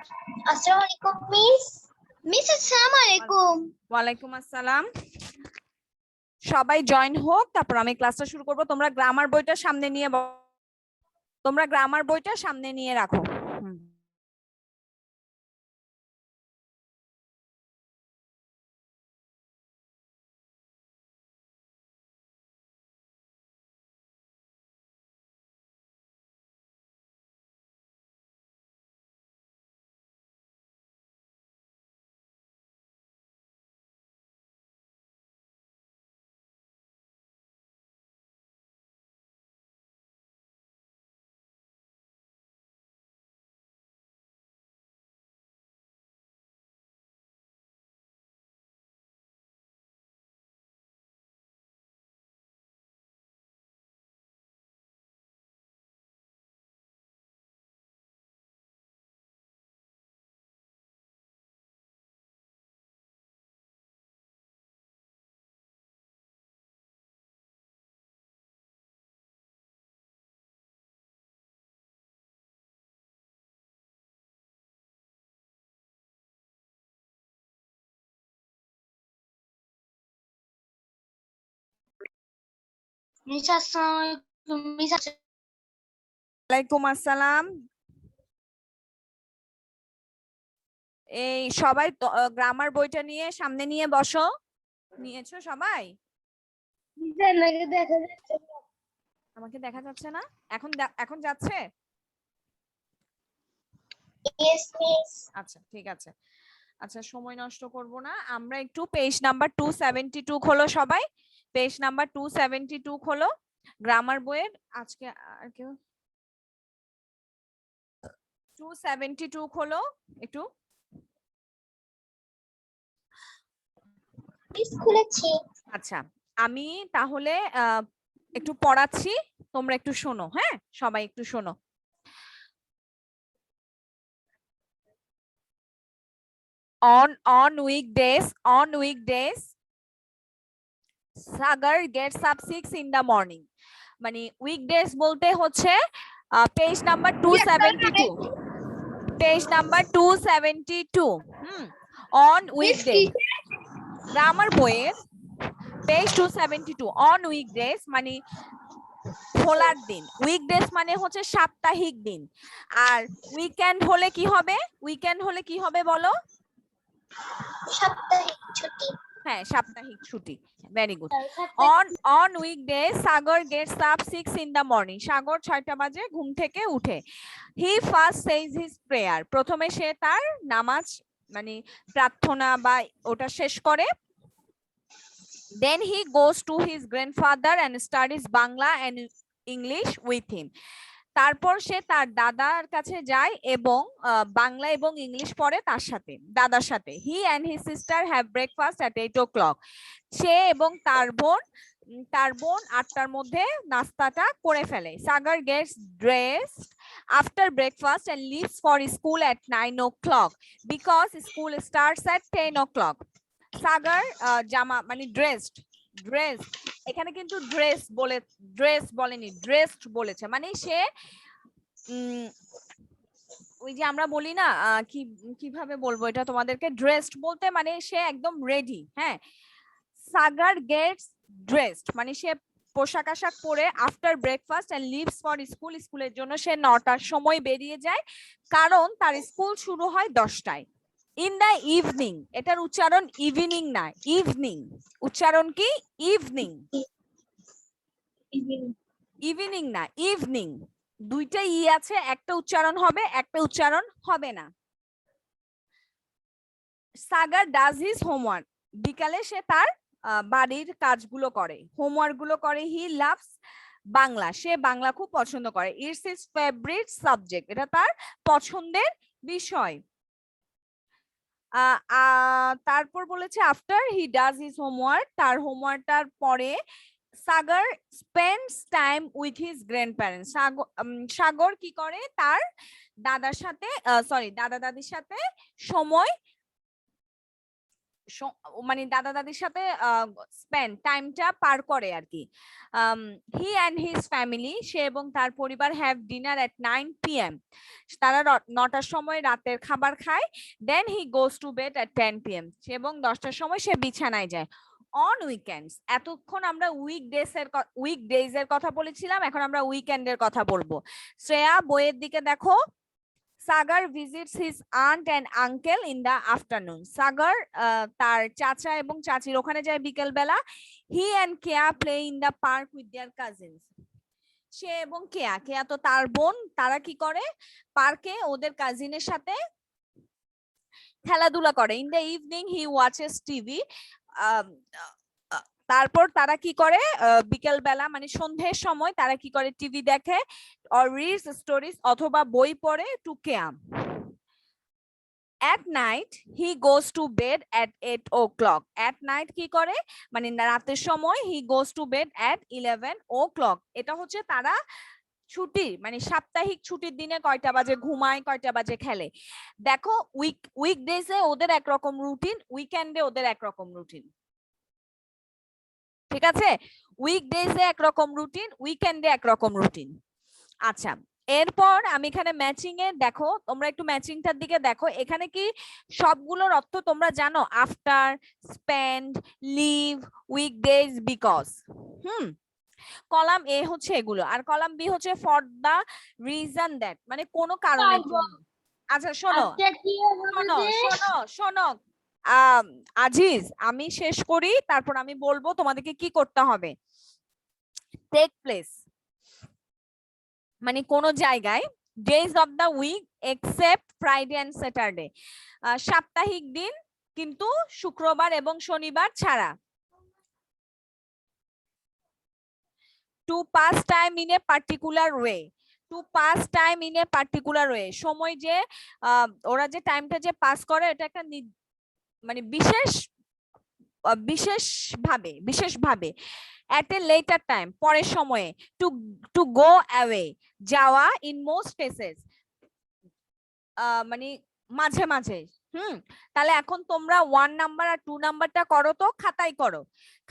আসসালামু আলাইকুম miss. Miss আসসালামু আলাইকুম। ওয়ালাইকুম আসসালাম। সবাই জয়েন হোক, তারপর আমি ক্লাসটা শুরু করব। তোমরা গ্রামার বইটা সামনে নিয়ে রাখো। মিস আসসালামু আলাইকুম মিস। ওয়ালাইকুম আসসালাম। এই সবাই গ্রামার বইটা নিয়ে সামনে নিয়ে বসো। নিয়েছো সবাই? আমাকে দেখা যাচ্ছে না। এখন যাচ্ছে? Yes miss. আচ্ছা, ঠিক আছে। আচ্ছা, সময় নষ্ট করব না, আমরা একটু পেজ নাম্বার 272 খোলো সবাই। পেজ নাম্বার 272 খোলো গ্রামার বইয়ের। আজকে আর কেউ 272 খোলো একটু। মিস খুলেছি। আচ্ছা, আমি তাহলে একটু পড়াচ্ছি, তোমরা একটু শোনো। হ্যাঁ, সবাই একটু শোনো। On weekdays Sagar gets up 6 in the morning. মানে উইকডেজ বলতে হচ্ছে page number 272, page number 272। On weekday, grammar বইয়ের পেজ 272। অন উইকডেজ মানে খোলার দিন, উইকডেজ মানে হচ্ছে সাপ্তাহিক দিন। আর উইকেন্ড হলে কি হবে? উইকেন্ড হলে কি হবে বলো? সাপ্তাহিক ছুটি। হ্যাঁ, সাপ্তাহিক ছুটি। Very good. On weekday Sagar gets up 6 in the morning. সাগর 6টা বাজে ঘুম থেকে উঠে। হি ফার্স্ট সেজ হিজ প্রেয়ার, প্রথমে সে তার নামাজ মানে প্রার্থনা বা ওটা শেষ করে। Then he goes to his grandfather and studies Bangla and English with him. তারপর সে তার দাদার কাছে যায় এবং বাংলা এবং ইংলিশ পড়ে তার সাথে, দাদার সাথে। He and his sister have breakfast at 8 o'clock. সে এবং তার বোন 8টার মধ্যে নাস্তাটা করে ফেলে। Sagar gets dressed after breakfast and leaves for school at 9 o'clock because school starts at 10 o'clock. Sagar জামা মানে ড্রেসড, এখানে কিন্তু ড্রেস বলেনি, ড্রেসড বলেছে। মানে সে ওই যে আমরা বলি না, কিভাবে বলবো এটা তোমাদেরকে, ড্রেসড বলতে মানে সে একদম রেডি। হ্যাঁ, সাগার গেটস ড্রেসড মানে সে পোশাক আশাক পরে after breakfast and leaves for school, স্কুলের জন্য সে 9টার সময় বেরিয়ে যায়, কারণ তার স্কুল শুরু হয় 10টায়। ইন দ্য ইভিনিং, এটার উচ্চারণ ইভিনিং না, ইভিনিং। উচ্চারণ কি? ইভিনিং, ইভিনিং না, ইভিনিং। দুইটা ই আছে, একটা উচ্চারণ হবে, একটা উচ্চারণ হবে না। সাগার ডাজ হিজ হোমওয়ার্ক, বিকালে সে তার বাড়ির কাজগুলো করে, হোমওয়ার্ক গুলো করে। হি লাভস বাংলা, সে বাংলা খুব পছন্দ করে। ইটস হিজ ফেভারিট সাবজেক্ট, এটা তার পছন্দের বিষয়। তারপর বলেছে after he does his homework, তার হোমওয়ার্কটার পরে Sagar spends time with his grandparents, Sagar কি করে? তার দাদার সাথে দাদা দাদির সাথে সময় মানে দাদা দাদির সাথে স্পেন্ড টাইমটা পার করে আর কি। হি অ্যান্ড হিজ ফ্যামিলি, সে এবং তার পরিবার, হ্যাভ ডিনার এট 9 PM, তারা 9টার সময় রাতের খাবার খায়। Then he goes to bed at 10 PM, এবং 10টার সময় সে বিছানায় যায়। অন উইকেন্ডস, এতক্ষণ আমরা উইকডেজ এর কথা বলেছিলাম, এখন আমরা উইকেন্ডের কথা বলবো। শ্রেয়া বইয়ের দিকে দেখো। Sagar visits his aunt and uncle in the afternoon, Sagar তার চাচা এবং চাচির ওখানে যায় বিকেল বেলা। He and Keya play in the park with their cousins, সে এবং কেয়া, কেয়া তো তার বোন, তারা কি করে পার্কে ওদের কাজিনের সাথে খেলাধুলা করে। In the evening he watches TV, তারপর তারা কি করে বিকেল বেলা মানে সন্ধ্যের সময় তারা কি করে টিভি দেখে, অর রিডস স্টোরিজ, অথবা বই পড়ে to Keya. At night he goes to bed at 8 o'clock, at night কি করে মানে রাতের সময় he goes to bed at 11 o'clock, এটা হচ্ছে তারা ছুটি মানে সাপ্তাহিক ছুটির দিনে কয়টা বাজে ঘুমায়, কয়টা বাজে খেলে। দেখো উইকডেজে ওদের একরকম রুটিন, উইকেন্ডে ওদের একরকম রুটিন, ঠিক আছে? উইকডেজে একরকম রুটিন, উইকেন্ডে একরকম রুটিন। আচ্ছা, এরপর আমি এখানে ম্যাচিং এ দেখো, তোমরা একটু ম্যাচিংটার দিকে দেখো। এখানে কি সবগুলোর অর্থ তোমরা জানো? After, spend, leave, weekdays, because. Column A হচ্ছে এগুলো, আর কলাম বি হচ্ছে ফর দা রিজন দ্যাট, মানে কোনো কারণের জন্য। আচ্ছা শোনো শোনো শোনো শোনো আজিজ, আমি শেষ করি, তারপর আমি বলবো তোমাদেরকে কি করতে হবে। টেক প্লেস মানে কোন জায়গায়, days of the week except Friday and Saturday, সাপ্তাহিক দিন কিন্তু শুক্রবার এবং শনিবার ছাড়া। To pass time in a particular way, to pass time in a particular way, সময় যে ওরা যে টাইমটা যে পাস করে এটা একটা মানে বিশেষভাবে at a later time, পরের সময়ে। to go away, যাওয়া, in most cases, মানে মাঝে মাঝে। তাহলে এখন তোমরা 1 নাম্বার আর 2 নাম্বারটা করো, তো খাতায় করো,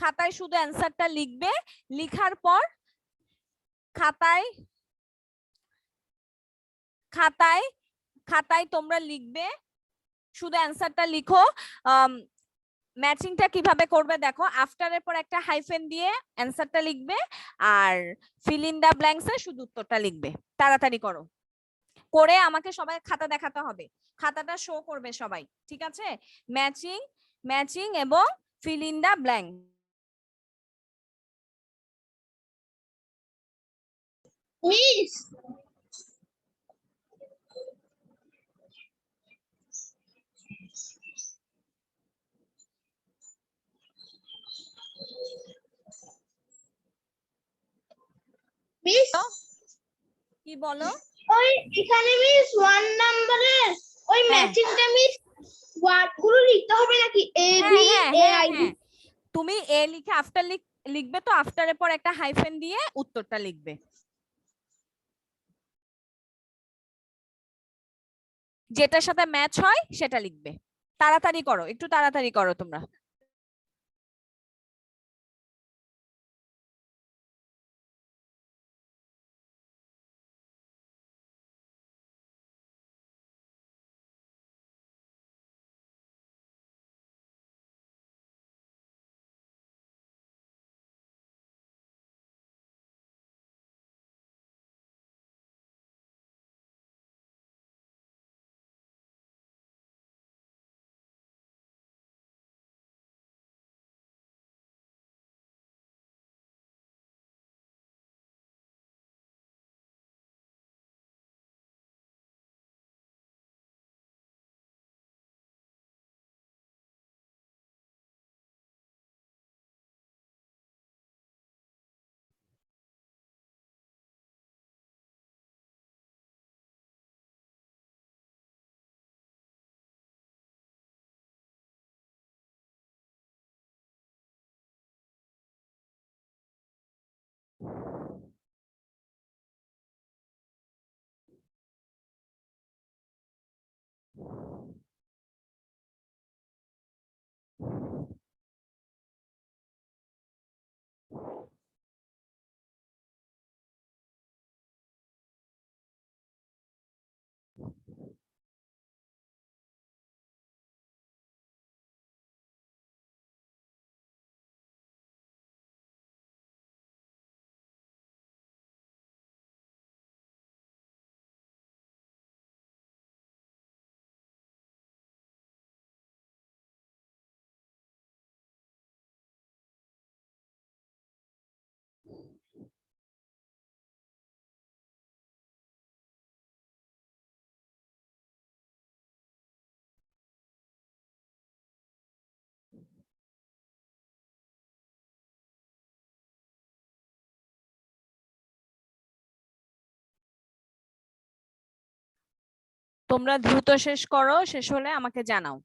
খাতায় শুধু অ্যান্সারটা লিখবে, লিখার পর খাতায় খাতায় খাতায় তোমরা লিখবে, শুধু অ্যান্সারটা লিখো। ম্যাচিংটা কিভাবে করবে দেখো, আফটারের পর একটা হাইফেন দিয়ে অ্যান্সারটা লিখবে, আর ফিল ইন দা ব্ল্যাঙ্কস এ শুধু উত্তরটা লিখবে। তাড়াতাড়ি করো, করে আমাকে সবাই খাতা দেখাতে হবে, খাতাটা শো করবে সবাই, ঠিক আছে? ম্যাচিং ম্যাচিং এবং fill in the blank. Miss miss কি বলো? ওই এখানে মিস 1 নাম্বারের ওই ম্যাচিংটা মিস ওয়ার্ডগুলো লিখতে হবে নাকি? A B A I D, তুমি এ লিখে আফটার লিখবে, তো আফটারের পর একটা হাইফেন দিয়ে উত্তরটা লিখবে, যেটার সাথে ম্যাচ হয় সেটা লিখবে। তাড়াতাড়ি করো, একটু তাড়াতাড়ি করো তোমরা। তোমরা দ্রুত শেষ করো, শেষ হলে আমাকে জানাও।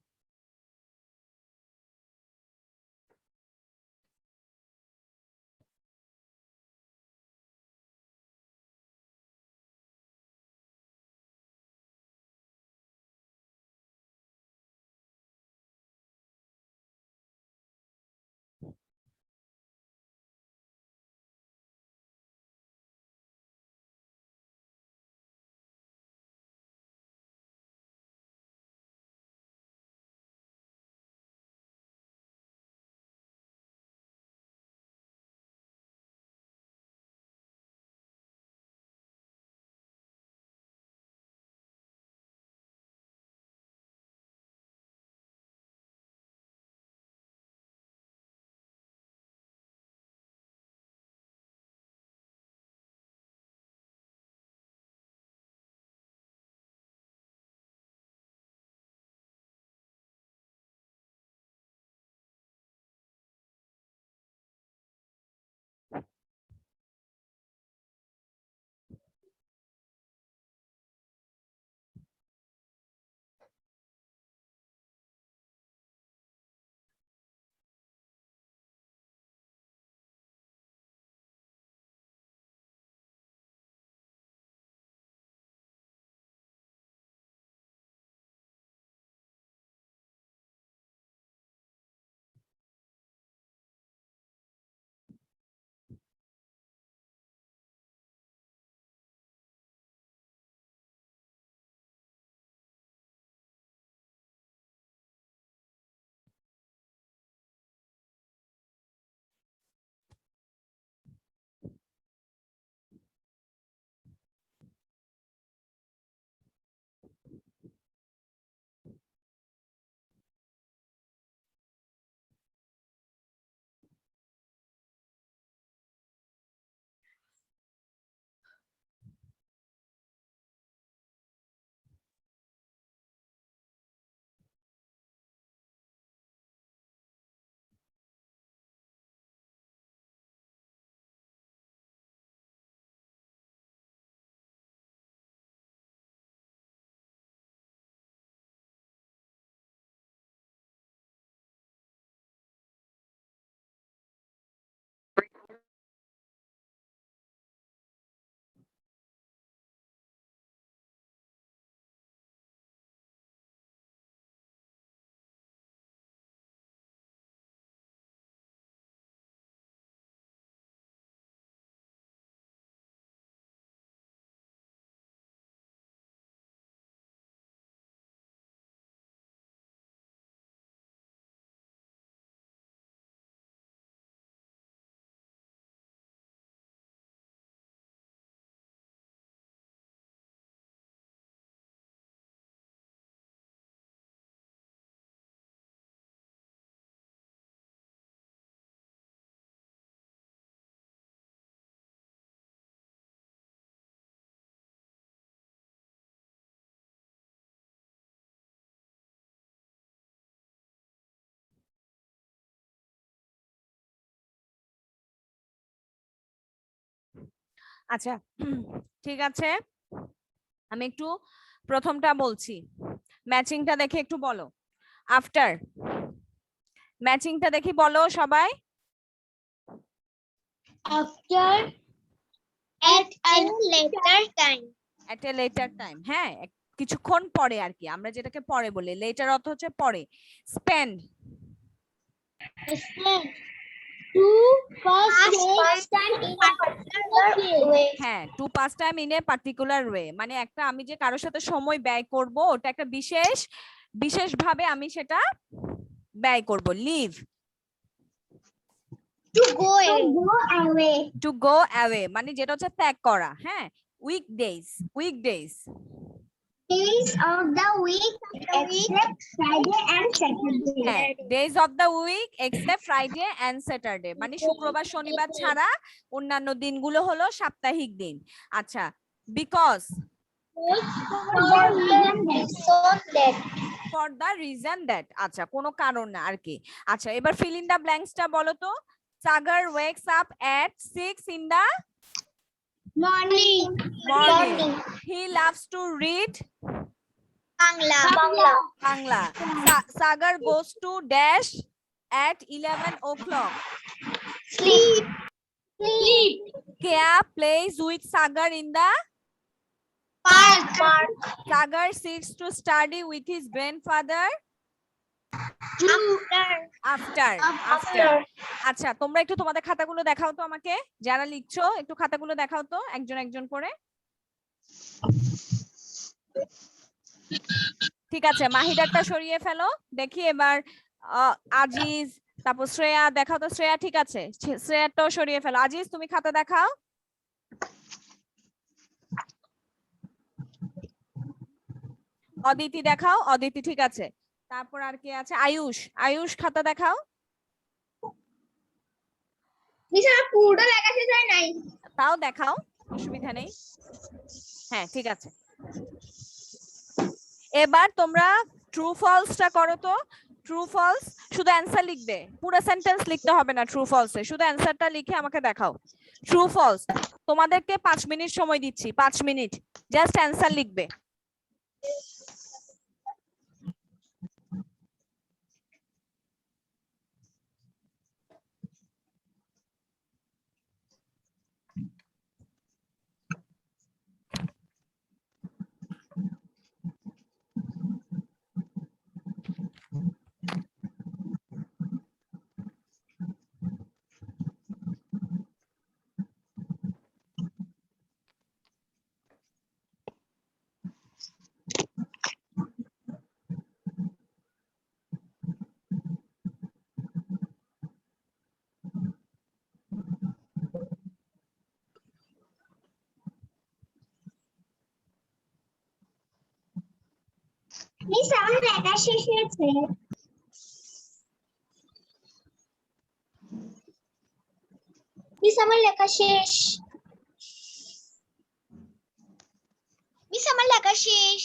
আচ্ছা, ঠিক আছে, আমি একটু প্রথমটা বলছি, ম্যাচিংটা দেখে একটু বলো। আফটার, ম্যাচিংটা দেখি বলো সবাই। After at a later time. At a letter time, হ্যাঁ, কিছুক্ষণ পরে আর কি, আমরা যেটাকে পরে বলি, লেটার অর্থ হচ্ছে পরে। Spend, Spend to pass time in a particular way. হ্যাঁ, to pass time in a particular way, মানে একটা আমি যে কারোর সাথে সময় ব্যয় করব, ওটা একটা বিশেষভাবে আমি সেটা ব্যয় করব। Leave, To go away. To go away মানে যেটা হচ্ছে ত্যাগ করা, হ্যাঁ। Weekdays, weekdays, Days of the week except Friday and Saturday. হ্যাঁ, days of the week except Friday and Saturday, মানে শুক্রবার শনিবার ছাড়া অন্যান্য দিনগুলো হলো সাপ্তাহিক দিন। আচ্ছা, because, for the reason that, আচ্ছা কোনো কারণ না আর কি। আচ্ছা, এবার ফিল ইন দ্য ব্ল্যাঙ্কসটা বলো তো। Sagar wakes up at 6 in the morning. morning. He loves to read Bangla. Bangla. Sagar goes to dash at 11 o'clock. Sleep. Kea plays with Sagar in the Park. Sagar sits to study with his grandfather after. আচ্ছা তোমরা একটু তোমাদের খাতাগুলো দেখাও তো আমাকে, যারা লিখছো একটু খাতাগুলো দেখাও তো একজন একজন করে। ঠিক আছে, মাহিদারটা সরিয়ে ফেলো, দেখি এবার আজিজ, তারপর শ্রেয়া দেখাও তো। শ্রেয়া ঠিক আছে, শ্রেয়াটাও সরিয়ে ফেলো। আজিজ তুমি খাতা দেখাও। অদিতি দেখাও, অদিতি ঠিক আছে। তারপর আর কে আছে? আয়ুষ, আয়ুষ খাতা দেখাও। পুরোটা লেখা শেষ হয় নাই। তাও দেখাও, অসুবিধা নেই। হ্যাঁ ঠিক আছে, এবার তোমরা ট্রু ফলসটা করো তো। ট্রু ফলস শুধু অ্যান্সার লিখবে, পুরো সেন্টেন্স লিখতে হবে না। ট্রু ফলসে শুধু অ্যান্সারটা লিখে আমাকে দেখাও। ট্রু ফলস, তোমাদেরকে 5 মিনিট সময় দিচ্ছি, 5 মিনিট জাস্ট অ্যান্সার লিখবে। মিস আমার লেখা শেষ হয়েছে। মিস আমার লেখা শেষ। মিস আমার লেখা শেষ।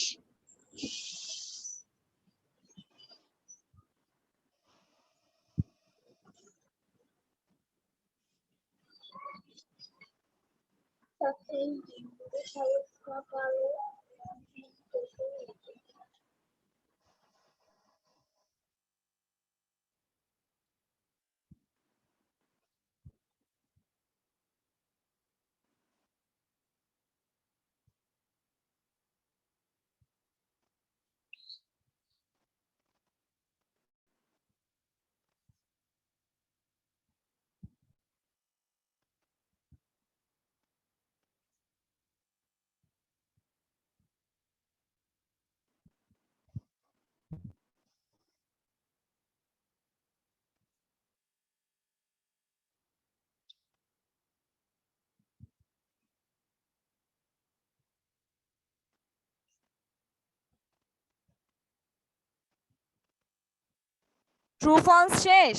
ট্রু ফলস শেষ?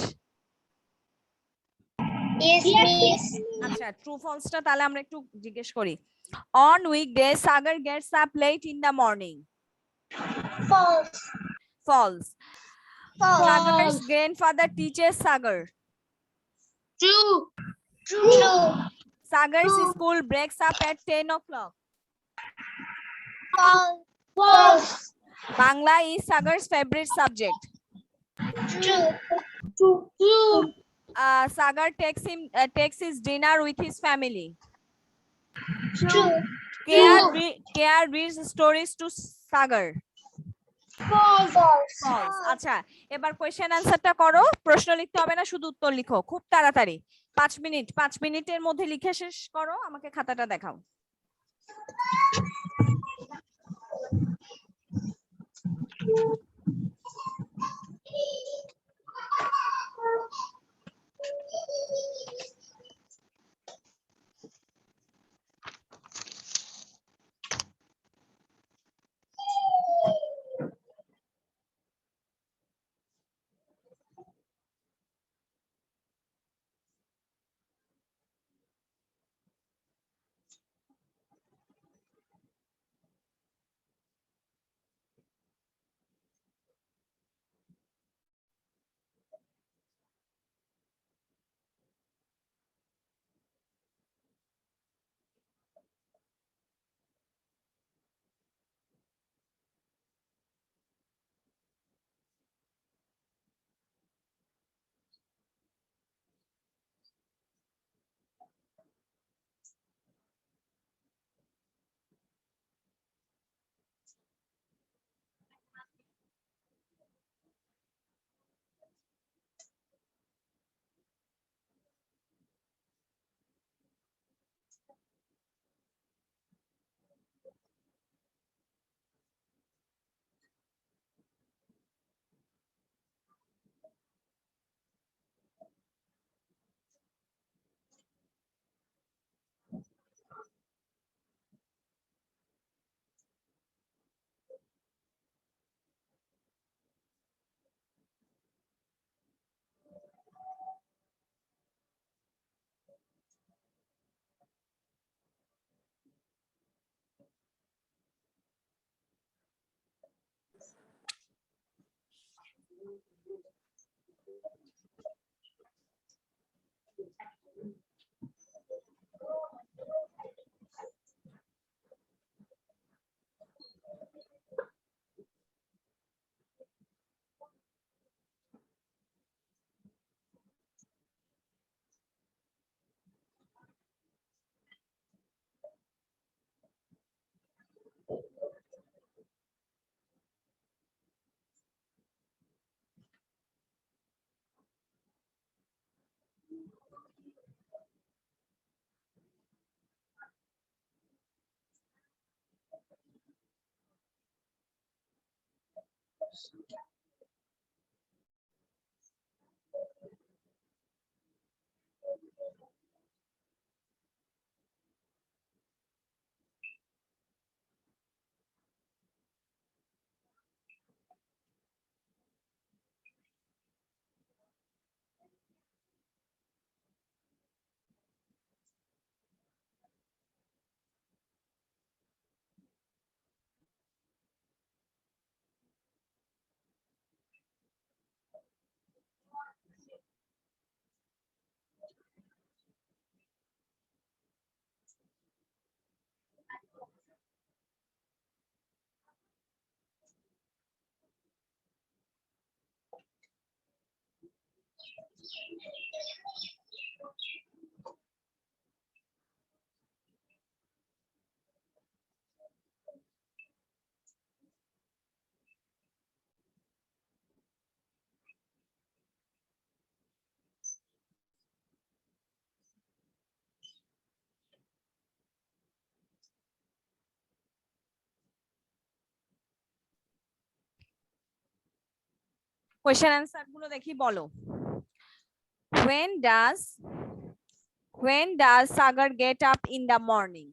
Yes, miss. আচ্ছা ট্রু ফলসটা তাহলে আমরা একটু জিজ্ঞেস করি। On weekday Sagar gets up late in the morning. False. False. False. Sagar's grandfather teaches Sagar. True. True. Sagar's school breaks up at 10 o'clock. False. False. Bangla is Sagar's favorite subject. True. True. True. Sagar takes his dinner with his family. True. Kea reads stories to Sagar. False. False. আচ্ছা এবার question অ্যানসারটা করো, প্রশ্ন লিখতে হবে না, শুধু উত্তর লিখো খুব তাড়াতাড়ি। 5 মিনিট, 5 মিনিটের মধ্যে লিখে শেষ করো, আমাকে খাতাটা দেখাও। কোয়েশ্চেন অ্যান্সার গুলো দেখি বলো। when does Sagar get up in the morning?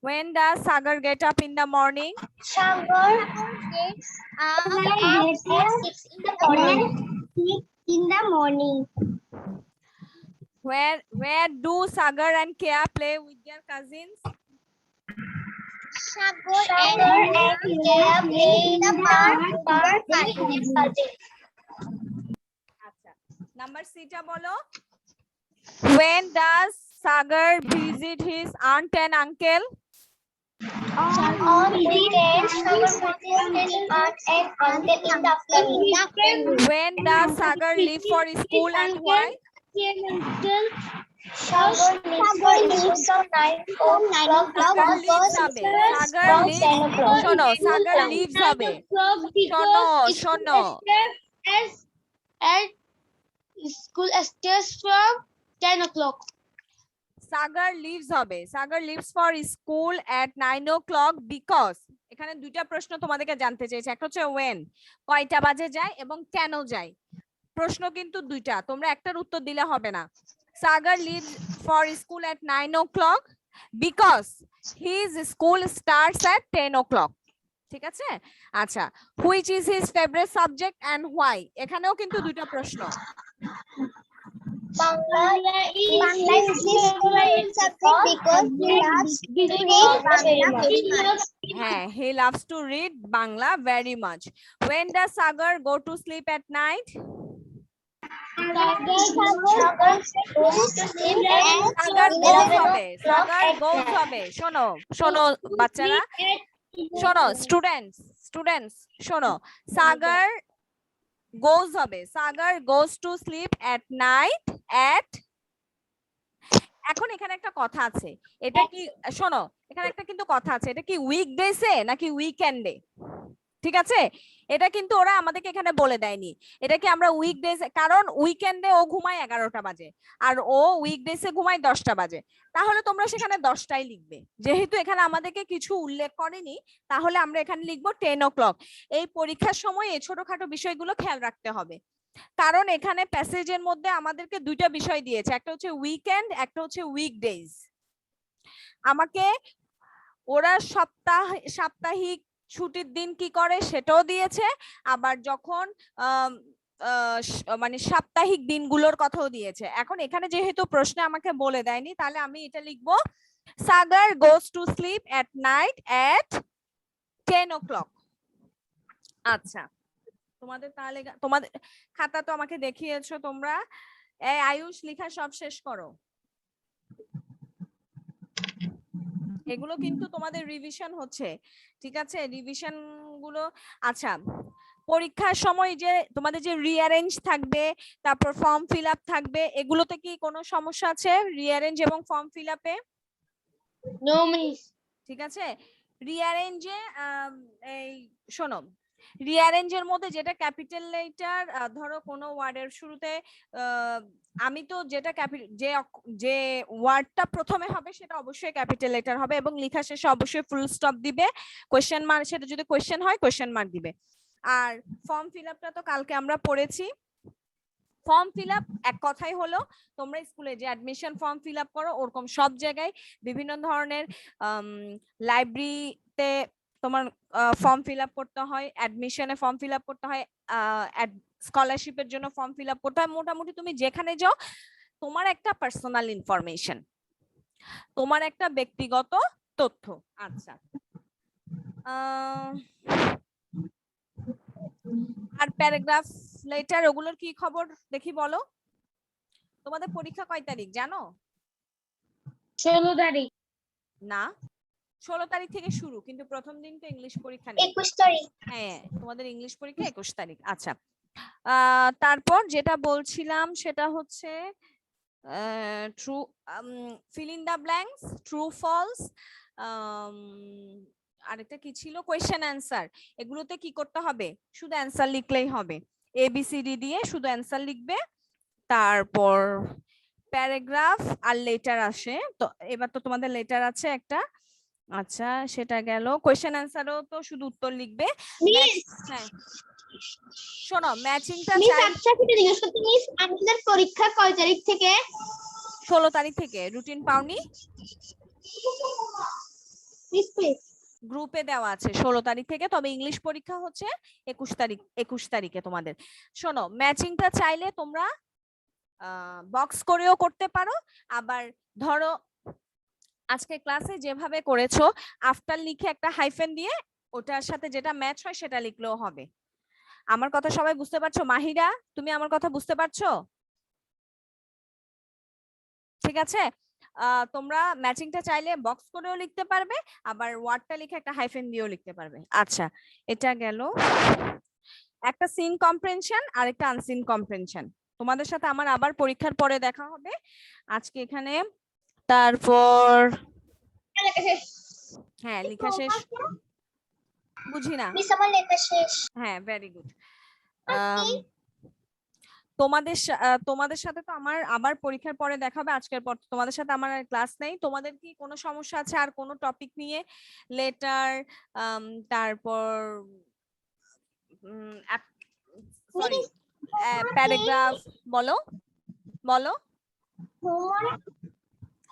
When does Sagar get up in the morning? Sagar gets up at 6 in the morning. 6 in the morning. Where do Sagar and Kea play with their cousins? Sagar and Kea play in the park with their cousins. আচ্ছা, number সিটা বলো। when does Sagar visit his aunt and uncle? On weekends, Sagar visits his aunt and uncle in the afternoon. when does Sagar leave for school and why? Sagar leaves from 9 o'clock because Sagar leaves শোনো, Sagar leaves হবে। শোনো As school starts from 10 o'clock. Sagar leaves হবে। Sagar leaves for school at 9 o'clock because এখানে দুইটা প্রশ্ন তোমাদেরকে জানতে চেয়েছে, একটা হচ্ছে when কয়টা বাজে যায় এবং কেন যায়। প্রশ্ন কিন্তু দুইটা, তোমরা একটার উত্তর দিলে হবে না। Sagar leaves for school at 9 o'clock because his school starts at 10 o'clock. ঠিক আছে? আচ্ছা, which is his favorite subject and why? এখানেও কিন্তু দুইটা প্রশ্ন। Bangla is his favorite subject because he loves to read Bangla very much. He loves to read Bangla very much. When does Sagar go to sleep at night? Sagar goes হবে। Sagar goes হবে। শোনো বাচ্চারা, শোনো students শোনো, Sagar goes হবে। Sagar goes to sleep at night at, এখন এখানে একটা কথা আছে, এটা কি শোনো, এখানে একটা কিন্তু কথা আছে, এটা কি উইকডেসে নাকি উইকেন্ডে? ঠিক আছে, এটা কিন্তু ওরা আমাদেরকে এখানে বলে দেয়নি। এটা কি আমরা উইকডেজ, কারণ উইকেন্ডে ও ঘুমায় 11টা বাজে আর ও উইকডেসে ঘুমায় 10টা বাজে, তাহলে তোমরা সেখানে 10টাই লিখবে। যেহেতু এখানে আমাদেরকে কিছু উল্লেখ করেনি, তাহলে আমরা এখানে লিখবো 10 o'clock। এই পরীক্ষার সময় এই ছোটখাটো বিষয়গুলো খেয়াল রাখতে হবে, কারণ এখানে প্যাসেজের মধ্যে আমাদেরকে দুইটা বিষয় দিয়েছে, একটা হচ্ছে উইকেন্ড, একটা হচ্ছে উইকডেজ। আমাকে ওরা সাপ্তাহিক ছুটির দিন কি করে সেটাও দিয়েছে, আবার যখন মানে সাপ্তাহিক দিনগুলোর কথাও দিয়েছে। এখন এখানে যেহেতু প্রশ্নে আমাকে বলে দেয়নি, তাহলে আমি এটা লিখবো Sagar goes to sleep at night at 10 o'clock। আচ্ছা, তোমাদের তাহলে তোমাদের খাতা তো আমাকে দেখিয়েছো তোমরা, এই আয়ুষ লেখা সব শেষ করো। এগুলো কিন্তু তোমাদের রিভিশন হচ্ছে, ঠিক আছে, রিভিশন গুলো। আচ্ছা, পরীক্ষার সময় যে তোমাদের যে রিঅ্যারেঞ্জ থাকবে, তারপর ফর্ম ফিল আপ থাকবে, এগুলোতে কি কোনো সমস্যা আছে রিঅ্যারেঞ্জ এবং ফর্ম ফিল আপে? No miss. ঠিক আছে, রিঅ্যারেঞ্জে এই শোনো, রিঅ্যারেঞ্জের মধ্যে যেটা ক্যাপিটাল লেটার, ধরো কোনো ওয়ার্ডের শুরুতে আমি তো যেটা যে ওয়ার্ডটা প্রথমে হবে সেটা অবশ্যই ক্যাপিটাল লেটার হবে এবং লেখা শেষে অবশ্যই ফুল স্টপ দিবে, কোশ্চেন মার্ক, সেটা যদি কোশ্চেন হয় কোশ্চেন মার্ক দিবে। আর ফর্ম ফিল আপটা তো কালকে আমরা পড়েছি। ফর্ম ফিল আপ এক কথাই হলো তোমরা স্কুলে যে অ্যাডমিশন ফর্ম ফিল আপ করো ওরকম সব জায়গায় বিভিন্ন ধরনের লাইব্রেরিতে তোমার ফর্ম ফিল আপ করতে হয়, অ্যাডমিশনে ফর্ম ফিল আপ করতে হয়, স্কলারশিপের জন্য ফর্ম ফিল আপ করতে হয়। মোটামুটি তুমি যেখানে যাও তোমার একটা পার্সোনাল ইনফরমেশন, তোমার একটা ব্যক্তিগত তথ্য। আচ্ছা, আর প্যারাগ্রাফ, লেটার, ওগুলোর কি খবর দেখি বলো। তোমাদের পরীক্ষা কয় তারিখ জানো? 16 তারিখ। না, 16 তারিখ থেকে শুরু, কিন্তু প্রথম দিন তো ইংলিশ পরীক্ষা নেই। 21 তারিখ। হ্যাঁ, তোমাদের ইংলিশ পরীক্ষা 21 তারিখ। আচ্ছা, তারপর যেটা বলছিলাম সেটা হচ্ছে true, fill in the blanks, true false, আরেকটা কি ছিল, কোয়েশ্চেন অ্যান্সার। এগুলোতে কি করতে হবে? শুধু অ্যান্সার লিখলেই হবে, ABCD দিয়ে শুধু অ্যান্সার লিখবে। তারপর প্যারাগ্রাফ আর লেটার আসে, তো এবার তো তোমাদের লেটার আছে একটা। আচ্ছা, সেটা গেল। কোয়েশ্চেন অ্যান্সারও তো শুধু উত্তর লিখবে। হ্যাঁ, শোনো, ম্যাচিংটা মিস চাই। আচ্ছা কি জিজ্ঞেস করতে, মিস আমাদের পরীক্ষা কয় তারিখ থেকে? 16 তারিখ থেকে। রুটিন পাওনি? Miss please. গ্রুপে দেওয়া আছে 16 তারিখ থেকে, তবে ইংলিশ পরীক্ষা হচ্ছে 21 তারিখে তোমাদের। শোনো, ম্যাচিংটা চাইলে তোমরা বক্স করেও করতে পারো, আবার ধরো আজকে ক্লাসে যেভাবে করেছো আফটার লিখে একটা হাইফেন দিয়ে ওটার সাথে যেটা ম্যাচ হয় সেটা লিখলেও হবে। আমার কথা সবাই বুঝতে পারছো? মাহিরা, তুমি আমার কথা বুঝতে পারছো? ঠিক আছে, তোমরা ম্যাচিংটা চাইলে বক্স করেও লিখতে পারবে, আবার ওয়ার্ডটা লিখে একটা হাইফেন দিয়েও লিখতে পারবে। আচ্ছা, এটা গেল। একটা সিন কম্প্রেনশন আর একটা আনসিন কম্প্রেনশন। তোমাদের সাথে আমার আবার পরীক্ষার পরে দেখা হবে আজকে এখানে। তারপর হ্যাঁ, লেখা শেষ। বুঝি না। মিস আমার লেখা শেষ। হ্যাঁ, ভেরি গুড। তোমাদের সাথে তো আমার আবার পরীক্ষার পরে দেখা হবে। আজকের পর তোমাদের সাথে আমার আর ক্লাস নেই। তোমাদের কি কোনো সমস্যা আছে আর কোনো টপিক নিয়ে? লেটার, তারপর সরি, প্যারাগ্রাফ, বলো বলো।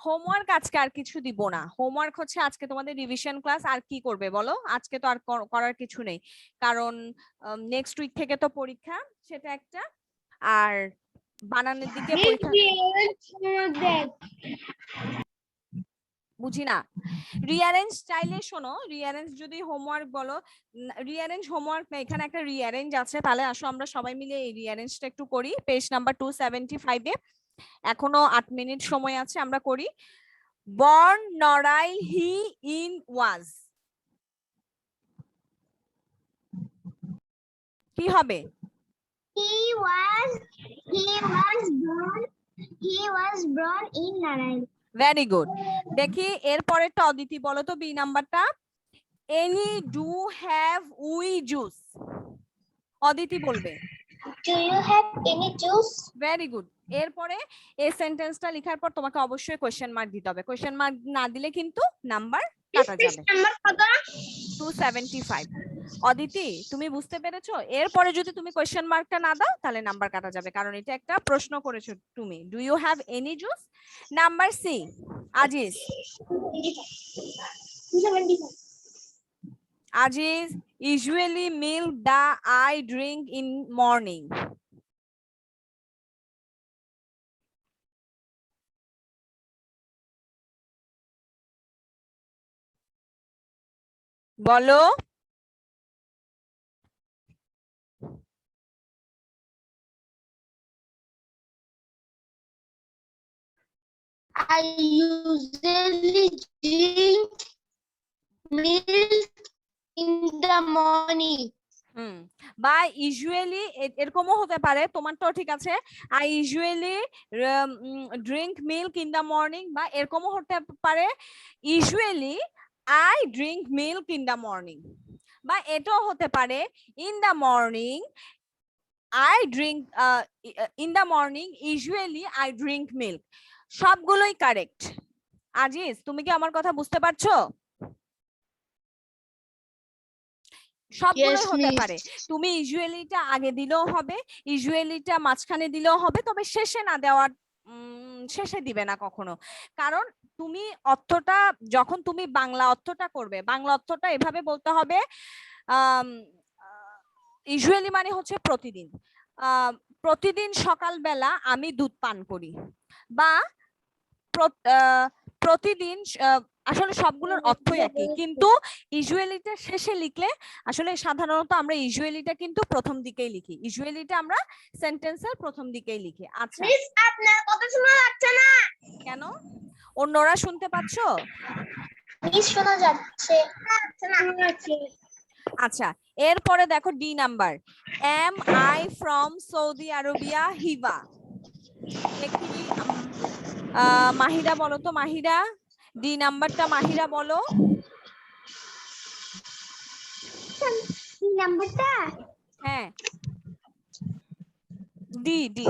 হোমওয়ার্ক আজকে আর কিছু দিব না। হোমওয়ার্ক হচ্ছে আজকে তোমাদের রিভিশন ক্লাস। আর কি করবে বলো? আজকে তো আর করার কিছু নেই, কারণ নেক্সট উইক থেকে তো পরীক্ষা, সেটা একটা। আর বানানের দিকে পরীক্ষা। বুঝি না। রিঅ্যারেঞ্জ চাইলে শোনো, রিঅ্যারেঞ্জ যদি হোমওয়ার্ক বলো, রিঅ্যারেঞ্জ হোমওয়ার্ক না, এখানে একটা রিঅ্যারেঞ্জ আছে। তাহলে আসো আমরা সবাই মিলে এই রিঅ্যারেঞ্জটা একটু করি। পেজ নাম্বার 275 এ এখনো 8 মিনিট সময় আছে, আমরা করি। বর্ন নড়াইল হি ইন ওয়াজ, কি হবে? He was born in Narail. Very good. দেখি এরপরেরটা অদিতি বলো তো, বি নাম্বারটা। Any do have we juice, Aditi বলবে। Do you have any juice? Very good. এরপরে এই সেন্টেন্সটা লেখার পর তোমাকে অবশ্যই কোশ্চেন মার্ক দিতে হবে। কোশ্চেন মার্ক না দিলে কিন্তু নাম্বার কাটা যাবে। নাম্বার কত? 275। অদিতি, তুমি বুঝতে পেরেছো? এরপরে যদি তুমি কোশ্চেন মার্কটা না দাও তাহলে নাম্বার কাটা যাবে, কারণ এটা একটা প্রশ্ন করেছো তুমি। Do you have any juice? Number C, Aziz. Ajis usually milk the I drink in morning. বলো। I usually drink milk in the morning. বা ইউজুয়ালি এরকমও হতে পারে, তোমারটাও ঠিক আছে। I usually drink milk in the morning, বা এরকমও হতে পারে usually I drink milk in the morning, বা এটাও হতে পারে in the morning I drink, in the morning usually I drink milk. সবগুলোই কারেক্ট। আজিজ, তুমি কি আমার কথা বুঝতে পারছো? সবগুলোই Yes, হতে miss. পারে। তুমি ইউজুয়ালিটা আগে দিলেও হবে, ইউজুয়ালিটা মাঝখানে দিলেও হবে, তবে শেষে না দেওয়ার শেষে দিবে না কখনো। কারণ তুমি অর্থটা যখন তুমি বাংলা অর্থটা করবে, বাংলা অর্থটা এভাবে বলতে হবে, ইউজুয়ালি মানে হচ্ছে প্রতিদিন। প্রতিদিন সকালবেলা আমি দুধ পান করি, বা প্রতিদিন আসলে সবগুলোর অর্থই একই, কিন্তু ইউজুয়ালিটা শেষে লিখলে আসলে সাধারণত আমরা ইউজুয়ালিটা কিন্তু প্রথম দিকেই লিখি, ইউজুয়ালিটা আমরা সেন্টেন্সের প্রথম দিকেই লিখি। আচ্ছা, মিস আপনার কথা শোনা যাচ্ছে না। কেন? অন্যরা শুনতে পাচ্ছো? মিস শোনা যাচ্ছে না। আচ্ছা, এরপরে দেখো D number, am I from Saudi Arabia Hiba. দেখি মাহিরা বলো তো, মাহিরা ডি নাম্বারটা মাহিরা বলো। নাম্বারটা হ্যাঁ, D D.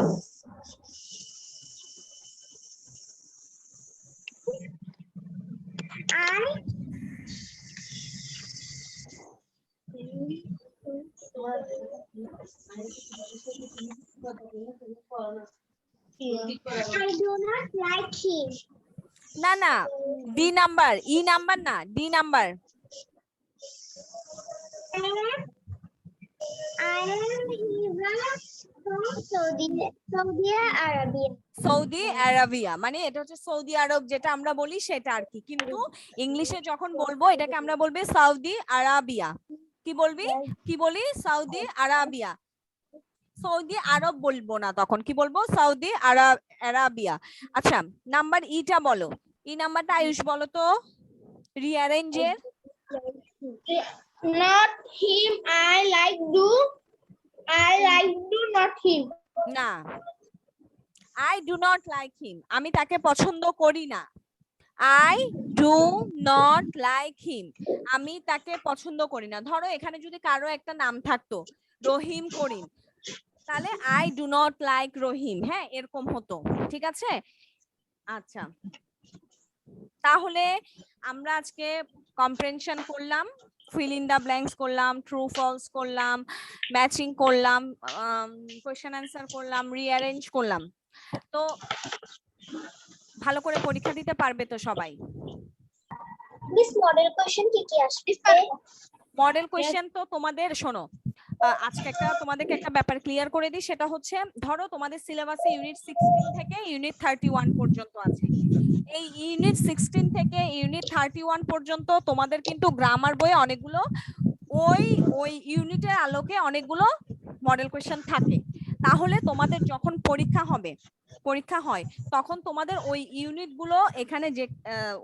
I do not like him. না না, ডি নাম্বার, ই নাম্বার না, D number. I am from Saudi Arabia. Saudi Arabia মানে এটা হচ্ছে সৌদি আরব যেটা আমরা বলি সেটা আর কি, কিন্তু ইংলিশে যখন বলবো এটাকে আমরা বলবো সৌদি আরাবিয়া। কি বলবি? কি বলি? Saudi Arabia. সৌদি আরব বলবো না, তখন কি বলবো? Saudi Arabia. আচ্ছা, নাম্বার ইটা বলো, ই নাম্বারটা আয়ুষ বলো তো, রিঅ্যারেঞ্জের। Not him. I like do not him. না, I do not like him, আমি তাকে পছন্দ করি না। I do not like him, আমি তাকে পছন্দ করি না। ধরো এখানে যদি কারো একটা নাম থাকতো রহিম করিম, তাহলে I do not like রহিম, হ্যাঁ এরকম হতো, ঠিক আছে? আচ্ছা, তাহলে আমরা আজকে কম্প্রেনশন করলাম, ফিল ইন দা ব্ল্যাঙ্কস করলাম, ট্রু ফলস করলাম, ম্যাচিং করলাম, কোয়েশ্চেন অ্যান্সার করলাম, রিঅ্যারেঞ্জ করলাম। তো ভালো করে পরীক্ষা দিতে পারবে তো সবাই? This model question কি আসবে? মডেল কোয়েশ্চেন তো তোমাদের, শোনো আজকে তোমাদেরকে একটা ব্যাপার ক্লিয়ার করে দিই, সেটা হচ্ছে ধরো তোমাদের সিলেবাসে ইউনিট 16 থেকে ইউনিট 31 পর্যন্ত আছে। এই ইউনিট 16 থেকে ইউনিট 31 পর্যন্ত তোমাদের কিন্তু গ্রামার বইয়ে অনেকগুলো ওই ইউনিটের আলোকে অনেকগুলো মডেল কোয়েশ্চেন থাকে। তাহলে তোমাদের যখন পরীক্ষা হয় তখন তোমাদের ওই ইউনিটগুলো এখানে যে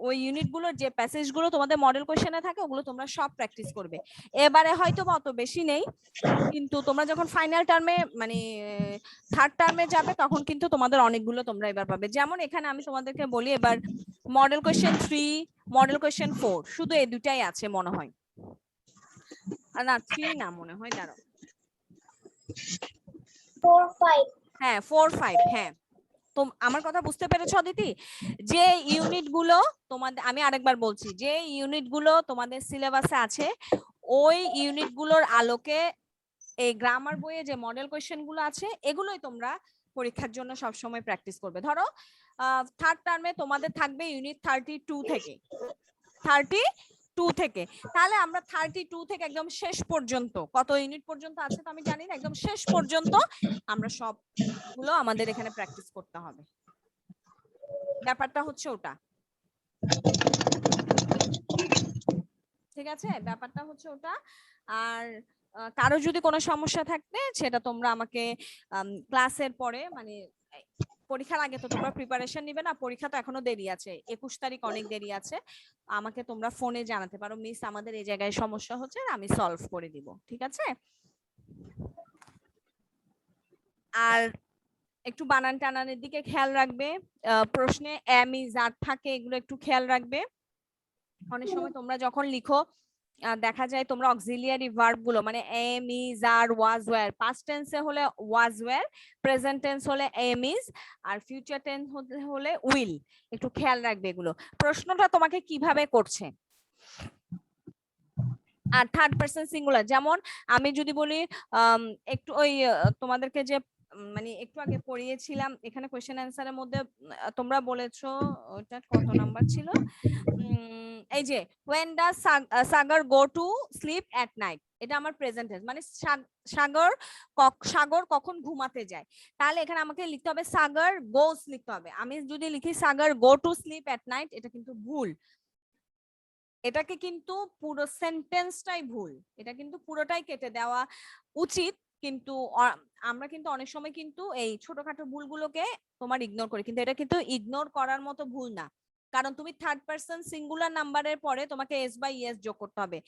ওই ইউনিটগুলোর যে প্যাসেজগুলো তোমাদের মডেল কোয়েশ্চেনে থাকে ওগুলো তোমরা সব প্র্যাকটিস করবে। এবারে হয়তো অত বেশি নেই, কিন্তু তোমরা যখন ফাইনাল টার্মে মানে থার্ড টার্মে যাবে তখন কিন্তু তোমাদের অনেকগুলো তোমরা এবার পাবে। যেমন এখানে আমি তোমাদেরকে বলি, এবার মডেল কোয়েশ্চেন 3, মডেল কোয়েশ্চেন 4, শুধু এই দুটাই আছে মনে হয়, না 3 না মনে হয়, দাঁড়াও 4, 5. হ্যাঁ 4, 5, হ্যাঁ। তো আমার কথা বুঝতে পেরেছো দিদি? যে ইউনিটগুলো তোমাদের, আমি আরেকবার বলছি, যে ইউনিটগুলো তোমাদের সিলেবাসে আছে ওই ইউনিটগুলোর আলোকে এই গ্রামার বইয়ে যে মডেল কোয়েশ্চেন গুলো আছে এগুলোই তোমরা পরীক্ষার জন্য সব সময় প্র্যাকটিস করবে। ধরো থার্ড টার্মে তোমাদের থাকবে ইউনিট 32 থেকে, তাহলে আমরা 32 থেকে একদম শেষ পর্যন্ত, কত ইউনিট পর্যন্ত আছে তো আমি জানি না, একদম শেষ পর্যন্ত আমরা সবগুলো আমাদের এখানে প্র্যাকটিস করতে হবে। ব্যাপারটা হচ্ছে ওটা, ঠিক আছে? ব্যাপারটা হচ্ছে ওটা। আর কারো যদি কোনো সমস্যা থাকতে সেটা তোমরা আমাকে ক্লাসের পরে, মানে পরীক্ষার আগে তো তোমরা প্রিপারেশন নিবে না, পরীক্ষা তো এখনো দেরি আছে, 21 তারিখ অনেক দেরি আছে, আমাকে তোমরা ফোনে জানাতে পারো, মিস আমাদের এই জায়গায় সমস্যা হচ্ছে, আমি সলভ করে দিব, ঠিক আছে? আর একটু বানান টানানের দিকে খেয়াল রাখবে, প্রশ্নে এম ইজ আর থাকে, এগুলো একটু খেয়াল রাখবে। অনেক সময় তোমরা যখন লিখো দেখা যায় তোমরা অক্সিলিয়ারি ভার্ব গুলো মানে am is are was were, past টেন্সে হলে ওয়াজ ওয়্যার, প্রেজেন্ট টেন্স হলে এম ইজ, আর ফিউচার টেন্স হলে উইল, একটু খেয়াল রাখবে এগুলো। প্রশ্নটা তোমাকে কিভাবে করছে আর থার্ড পারসন সিঙ্গুলার, যেমন আমি যদি বলি একটু ওই তোমাদেরকে যে মানে একটু আগে পড়িয়েছিলাম এখানে কোশ্চেন অ্যান্সারের মধ্যে তোমরা বলেছো ওটা কত নাম্বার ছিল, এই যে when does Sagar go to sleep at night, এটা আমার প্রেজেন্ট টেন্স, মানে সাগর কখন ঘুমাতে যায়। তাহলে এখানে আমাকে লিখতে হবে সাগর গোস লিখতে হবে। আমি যদি লিখি Sagar go to sleep at night, এটা কিন্তু ভুল, এটাকে কিন্তু পুরো সেন্টেন্সটাই ভুল, এটা কিন্তু পুরোটাই কেটে দেওয়া উচিত। কিন্তু আমরা কিন্তু অনেক সময় কিন্তু এই ছোটখাটো ভুলগুলোকে তোমার ইগনোর করি, কিন্তু এটা কিন্তু ইগনোর করার মতো ভুল না, কারণ তুমি থার্ড পারসন সিঙ্গুলার নাম্বারের পরে তোমাকে এস বাই ইএস যোগ করতে হবে।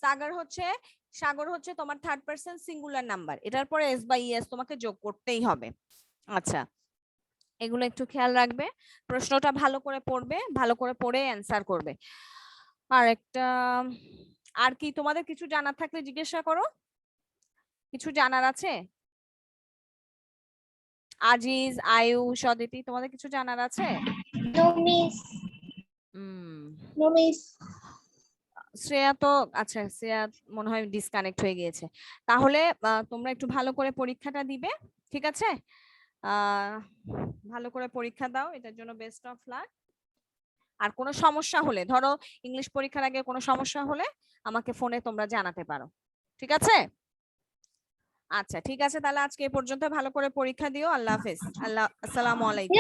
সাগর হচ্ছে তোমার থার্ড পারসন সিঙ্গুলার নাম্বার, এটার পরে এস বাই ইএস তোমাকে যোগ করতেই হবে। আচ্ছা, এগুলো একটু খেয়াল রাখবে, প্রশ্নটা ভালো করে পড়বে, ভালো করে পড়ে অ্যান্সার করবে। আর একটা, আর কি তোমাদের কিছু জানার থাকলে জিজ্ঞাসা করো, কিছু জানার আছে? আজিজ, আয়ুষ, অদিতি, তোমাদের কিছু জানার আছে? No miss. No miss. Shreya তো, আচ্ছা শ্রেয়া মনে হয় ডিসকানেক্ট হয়ে গিয়েছে। তাহলে তোমরা একটু ভালো করে পরীক্ষাটা দিবে, ঠিক আছে? ভালো করে পরীক্ষা দাও, এটার জন্য বেস্ট অফ লাক। আর কোনো সমস্যা হলে, ধরো ইংলিশ পরীক্ষার আগে কোনো সমস্যা হলে আমাকে ফোনে তোমরা জানাতে পারো, ঠিক আছে? আচ্ছা ঠিক আছে, তাহলে আজকে এই পর্যন্ত, ভালো করে পরীক্ষা দিও। আল্লাহ হাফেজ, আসসালামু আলাইকুম।